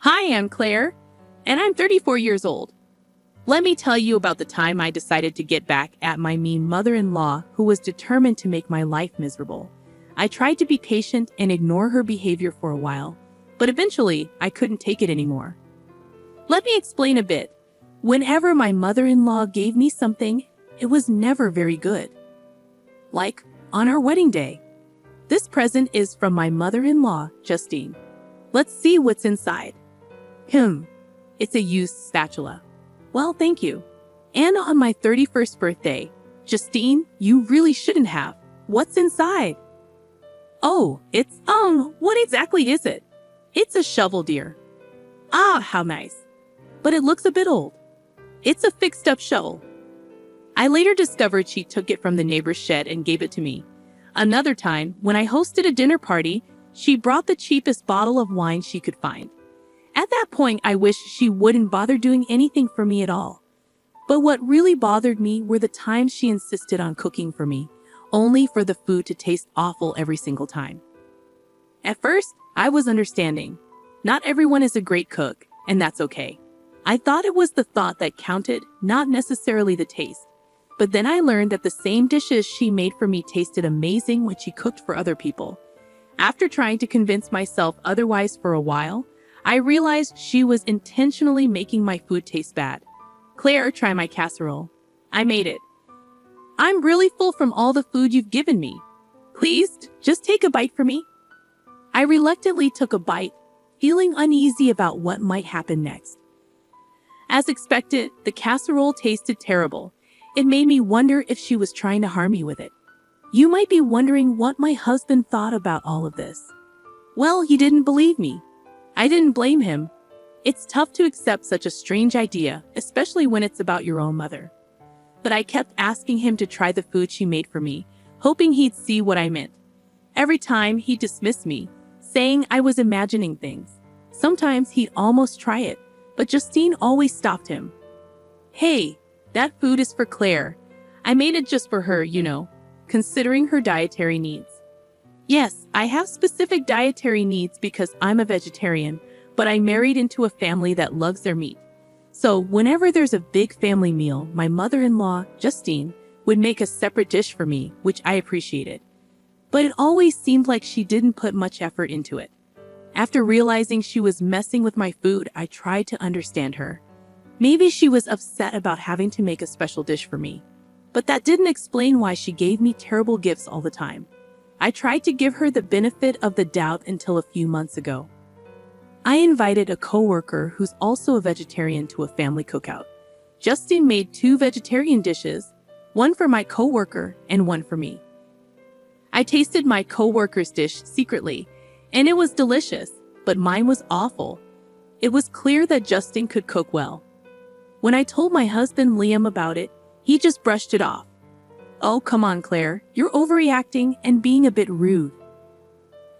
Hi, I'm Claire, and I'm 34 years old. Let me tell you about the time I decided to get back at my mean mother-in-law who was determined to make my life miserable. I tried to be patient and ignore her behavior for a while, but eventually I couldn't take it anymore. Let me explain a bit. Whenever my mother-in-law gave me something, it was never very good. Like on our wedding day. This present is from my mother-in-law, Justine. Let's see what's inside. It's a used spatula. Well, thank you. And on my 31st birthday, Justine, you really shouldn't have. What's inside? Oh, what exactly is it? It's a shovel, dear. Ah, how nice. But it looks a bit old. It's a fixed-up shovel. I later discovered she took it from the neighbor's shed and gave it to me. Another time, when I hosted a dinner party, she brought the cheapest bottle of wine she could find. At that point, I wished she wouldn't bother doing anything for me at all. But what really bothered me were the times she insisted on cooking for me, only for the food to taste awful every single time. At first, I was understanding. Not everyone is a great cook, and that's okay. I thought it was the thought that counted, not necessarily the taste. But then I learned that the same dishes she made for me tasted amazing when she cooked for other people. After trying to convince myself otherwise for a while, I realized she was intentionally making my food taste bad. Claire, try my casserole. I made it. I'm really full from all the food you've given me. Please, just take a bite for me. I reluctantly took a bite, feeling uneasy about what might happen next. As expected, the casserole tasted terrible. It made me wonder if she was trying to harm me with it. You might be wondering what my husband thought about all of this. Well, he didn't believe me. I didn't blame him. It's tough to accept such a strange idea, especially when it's about your own mother. But I kept asking him to try the food she made for me, hoping he'd see what I meant. Every time, he dismissed me, saying I was imagining things. Sometimes he'd almost try it, but Justine always stopped him. Hey, that food is for Claire. I made it just for her, considering her dietary needs. Yes, I have specific dietary needs because I'm a vegetarian, but I married into a family that loves their meat. So whenever there's a big family meal, my mother-in-law, Justine, would make a separate dish for me, which I appreciated. But it always seemed like she didn't put much effort into it. After realizing she was messing with my food, I tried to understand her. Maybe she was upset about having to make a special dish for me. But that didn't explain why she gave me terrible gifts all the time. I tried to give her the benefit of the doubt until a few months ago. I invited a coworker who's also a vegetarian to a family cookout. Justine made 2 vegetarian dishes, one for my coworker and one for me. I tasted my coworker's dish secretly, and it was delicious, but mine was awful. It was clear that Justine could cook well. When I told my husband Liam about it, he just brushed it off. Oh, come on, Claire. You're overreacting and being a bit rude.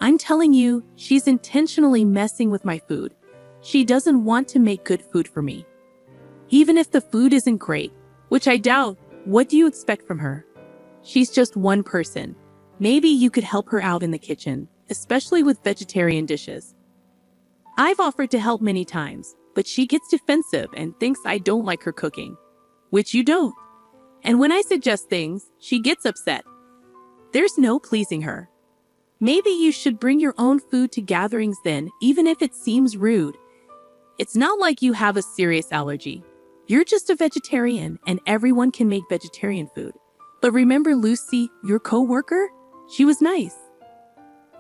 I'm telling you, she's intentionally messing with my food. She doesn't want to make good food for me. Even if the food isn't great, which I doubt, what do you expect from her? She's just one person. Maybe you could help her out in the kitchen, especially with vegetarian dishes. I've offered to help many times, but she gets defensive and thinks I don't like her cooking, which you don't. And when I suggest things, she gets upset. There's no pleasing her. Maybe you should bring your own food to gatherings then, even if it seems rude. It's not like you have a serious allergy. You're just a vegetarian, and everyone can make vegetarian food. But remember Lucy, your coworker? She was nice.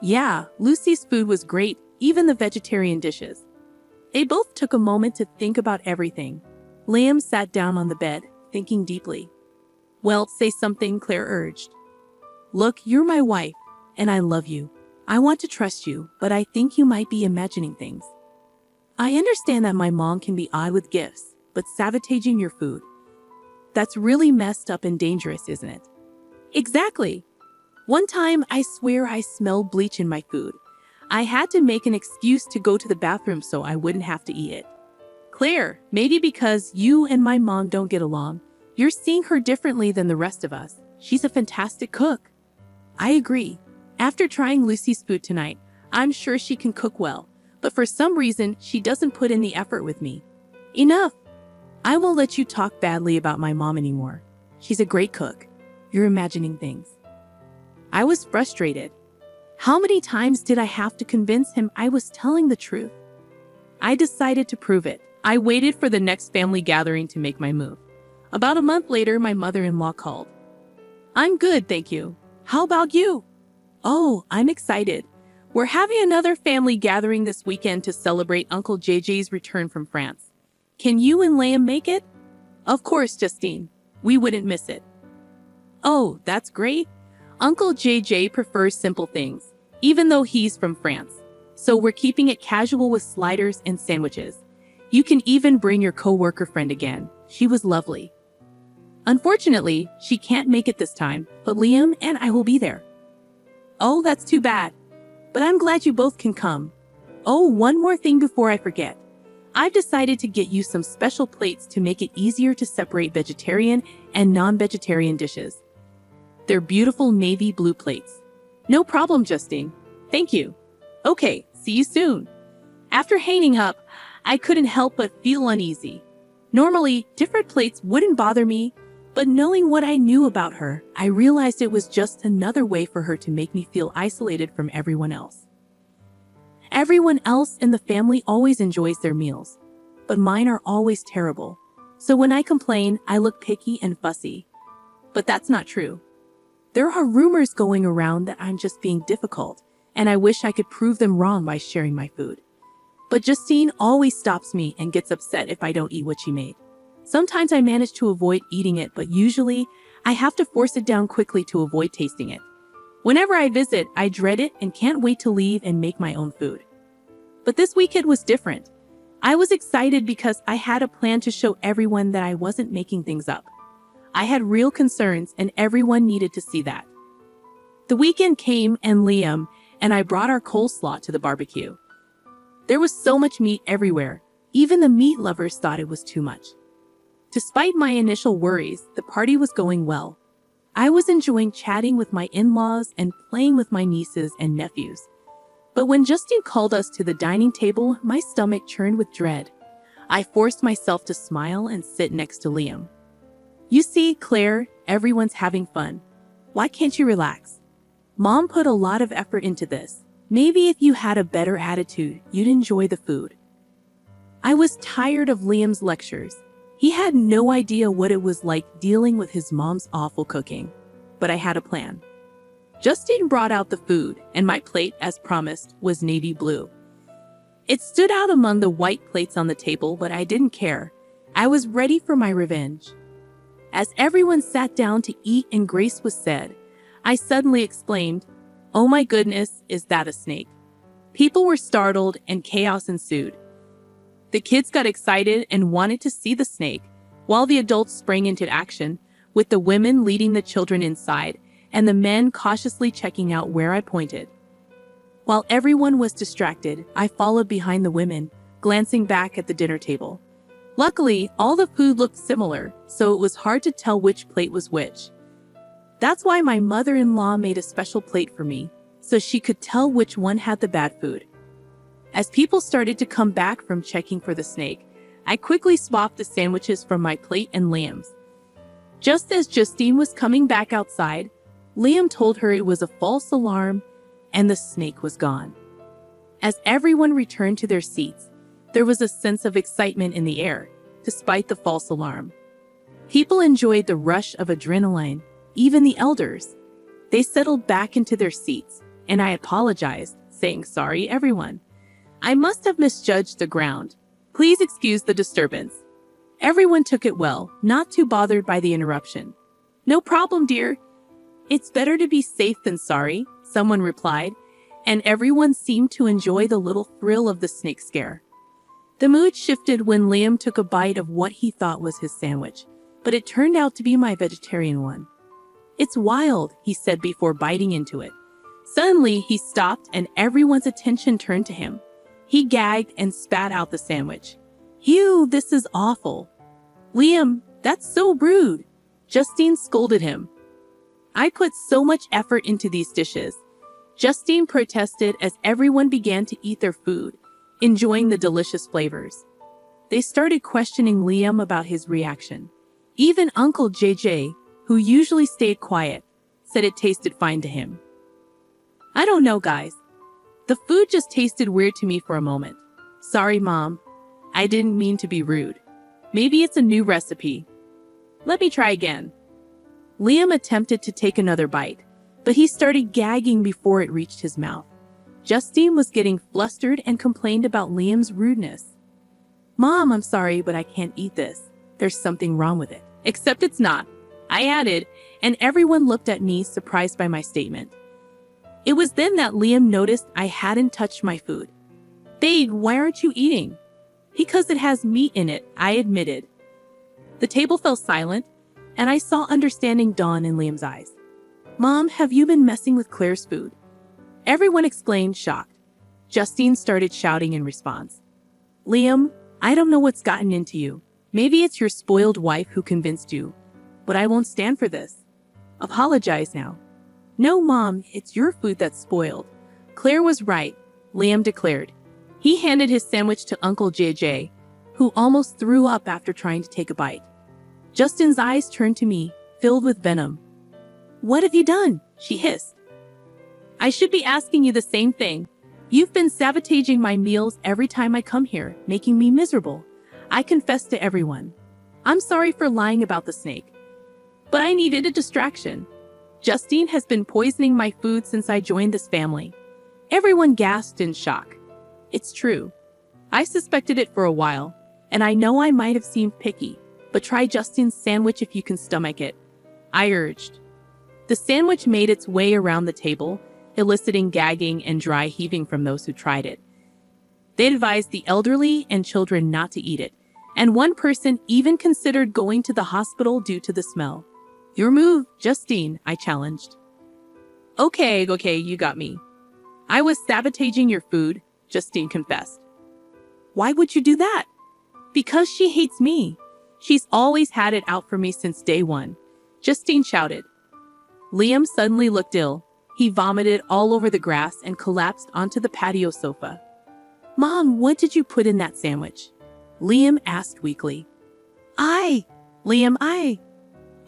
Yeah, Lucy's food was great, even the vegetarian dishes. They both took a moment to think about everything. Liam sat down on the bed, thinking deeply. Well, say something, Claire urged. Look, you're my wife, and I love you. I want to trust you, but I think you might be imagining things. I understand that my mom can be odd with gifts, but sabotaging your food, that's really messed up and dangerous, isn't it? Exactly. One time, I swear I smelled bleach in my food. I had to make an excuse to go to the bathroom so I wouldn't have to eat it. Claire, maybe because you and my mom don't get along, you're seeing her differently than the rest of us. She's a fantastic cook. I agree. After trying Lucy's food tonight, I'm sure she can cook well, but for some reason, she doesn't put in the effort with me. Enough! I won't let you talk badly about my mom anymore. She's a great cook. You're imagining things. I was frustrated. How many times did I have to convince him I was telling the truth? I decided to prove it. I waited for the next family gathering to make my move. About a month later, my mother-in-law called. I'm good, thank you. How about you? Oh, I'm excited. We're having another family gathering this weekend to celebrate Uncle JJ's return from France. Can you and Liam make it? Of course, Justine. We wouldn't miss it. Oh, that's great. Uncle JJ prefers simple things, even though he's from France. So we're keeping it casual with sliders and sandwiches. You can even bring your coworker friend again. She was lovely. Unfortunately, she can't make it this time, but Liam and I will be there. Oh, that's too bad. But I'm glad you both can come. Oh, one more thing before I forget. I've decided to get you some special plates to make it easier to separate vegetarian and non-vegetarian dishes. They're beautiful navy blue plates. No problem, Justine. Thank you. Okay, see you soon. After hanging up, I couldn't help but feel uneasy. Normally, different plates wouldn't bother me, but knowing what I knew about her, I realized it was just another way for her to make me feel isolated from everyone else. Everyone else in the family always enjoys their meals, but mine are always terrible. So when I complain, I look picky and fussy. But that's not true. There are rumors going around that I'm just being difficult, and I wish I could prove them wrong by sharing my food. But Justine always stops me and gets upset if I don't eat what she made. Sometimes I manage to avoid eating it, but usually I have to force it down quickly to avoid tasting it. Whenever I visit, I dread it and can't wait to leave and make my own food. But this weekend was different. I was excited because I had a plan to show everyone that I wasn't making things up. I had real concerns and everyone needed to see that. The weekend came and Liam and I brought our coleslaw to the barbecue. There was so much meat everywhere. Even the meat lovers thought it was too much. Despite my initial worries, the party was going well. I was enjoying chatting with my in-laws and playing with my nieces and nephews. But when Justine called us to the dining table, my stomach churned with dread. I forced myself to smile and sit next to Liam. You see, Claire, everyone's having fun. Why can't you relax? Mom put a lot of effort into this. Maybe if you had a better attitude, you'd enjoy the food. I was tired of Liam's lectures. He had no idea what it was like dealing with his mom's awful cooking. But I had a plan. Justine brought out the food, and my plate, as promised, was navy blue. It stood out among the white plates on the table, but I didn't care. I was ready for my revenge. As everyone sat down to eat and grace was said, I suddenly exclaimed, "Oh my goodness, is that a snake?" People were startled and chaos ensued. The kids got excited and wanted to see the snake, while the adults sprang into action, with the women leading the children inside and the men cautiously checking out where I pointed. While everyone was distracted, I followed behind the women, glancing back at the dinner table. Luckily, all the food looked similar, so it was hard to tell which plate was which. That's why my mother-in-law made a special plate for me, so she could tell which one had the bad food. As people started to come back from checking for the snake, I quickly swapped the sandwiches from my plate and Liam's. Just as Justine was coming back outside, Liam told her it was a false alarm and the snake was gone. As everyone returned to their seats, there was a sense of excitement in the air, despite the false alarm. People enjoyed the rush of adrenaline, even the elders. They settled back into their seats, and I apologized, saying, "Sorry, everyone. I must have misjudged the ground. Please excuse the disturbance." Everyone took it well, not too bothered by the interruption. "No problem, dear. It's better to be safe than sorry," someone replied, and everyone seemed to enjoy the little thrill of the snake scare. The mood shifted when Liam took a bite of what he thought was his sandwich, but it turned out to be my vegetarian one. "It's wild," he said before biting into it. Suddenly, he stopped and everyone's attention turned to him. He gagged and spat out the sandwich. "Ew, this is awful." "Liam, that's so rude," Justine scolded him. "I put so much effort into these dishes," Justine protested as everyone began to eat their food, enjoying the delicious flavors. They started questioning Liam about his reaction. Even Uncle JJ, who usually stayed quiet, said it tasted fine to him. I don't know, guys. The food just tasted weird to me for a moment. Sorry, Mom. I didn't mean to be rude. Maybe it's a new recipe. Let me try again. Liam attempted to take another bite, but he started gagging before it reached his mouth. Justine was getting flustered and complained about Liam's rudeness. Mom, I'm sorry, but I can't eat this. There's something wrong with it. Except it's not, I added, and everyone looked at me surprised by my statement. It was then that Liam noticed I hadn't touched my food. Babe, why aren't you eating? Because it has meat in it, I admitted. The table fell silent, and I saw understanding dawn in Liam's eyes. Mom, have you been messing with Claire's food? Everyone exclaimed, shocked. Justine started shouting in response. Liam, I don't know what's gotten into you. Maybe it's your spoiled wife who convinced you, but I won't stand for this. Apologize now. No, Mom, it's your food that's spoiled. Claire was right, Liam declared. He handed his sandwich to Uncle JJ, who almost threw up after trying to take a bite. Justine's eyes turned to me, filled with venom. What have you done? She hissed. I should be asking you the same thing. You've been sabotaging my meals every time I come here, making me miserable. I confess to everyone. I'm sorry for lying about the snake, but I needed a distraction. Justine has been poisoning my food since I joined this family. Everyone gasped in shock. It's true. I suspected it for a while, and I know I might have seemed picky, but try Justine's sandwich if you can stomach it, I urged. The sandwich made its way around the table, eliciting gagging and dry heaving from those who tried it. They advised the elderly and children not to eat it, and one person even considered going to the hospital due to the smell. Your move, Justine, I challenged. Okay, you got me. I was sabotaging your food, Justine confessed. Why would you do that? Because she hates me. She's always had it out for me since day one, Justine shouted. Liam suddenly looked ill. He vomited all over the grass and collapsed onto the patio sofa. Mom, what did you put in that sandwich? Liam asked weakly. Liam,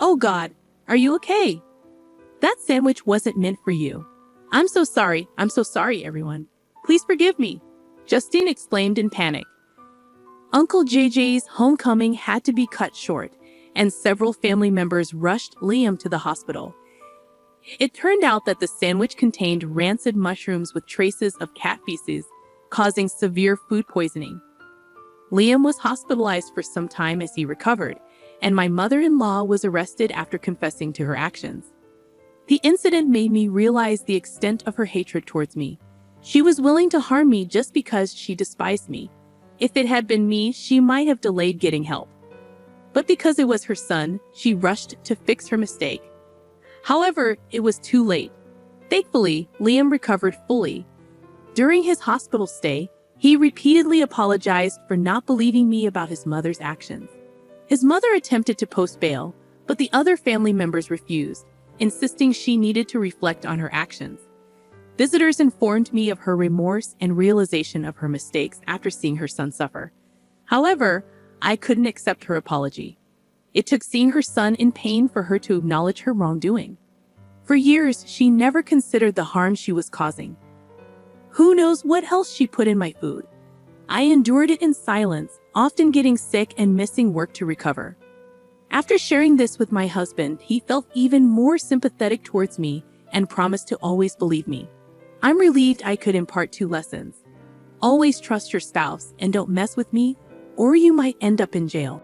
Oh God, are you okay? That sandwich wasn't meant for you. I'm so sorry, everyone. Please forgive me, Justine exclaimed in panic. Uncle JJ's homecoming had to be cut short, and several family members rushed Liam to the hospital. It turned out that the sandwich contained rancid mushrooms with traces of cat feces, causing severe food poisoning. Liam was hospitalized for some time as he recovered, and my mother-in-law was arrested after confessing to her actions. The incident made me realize the extent of her hatred towards me. She was willing to harm me just because she despised me. If it had been me, she might have delayed getting help. But because it was her son, she rushed to fix her mistake. However, it was too late. Thankfully, Liam recovered fully. During his hospital stay, he repeatedly apologized for not believing me about his mother's actions. His mother attempted to post bail, but the other family members refused, insisting she needed to reflect on her actions. Visitors informed me of her remorse and realization of her mistakes after seeing her son suffer. However, I couldn't accept her apology. It took seeing her son in pain for her to acknowledge her wrongdoing. For years, she never considered the harm she was causing. Who knows what else she put in my food? I endured it in silence, often getting sick and missing work to recover. After sharing this with my husband, he felt even more sympathetic towards me and promised to always believe me. I'm relieved I could impart 2 lessons. Always trust your spouse and don't mess with me, or you might end up in jail.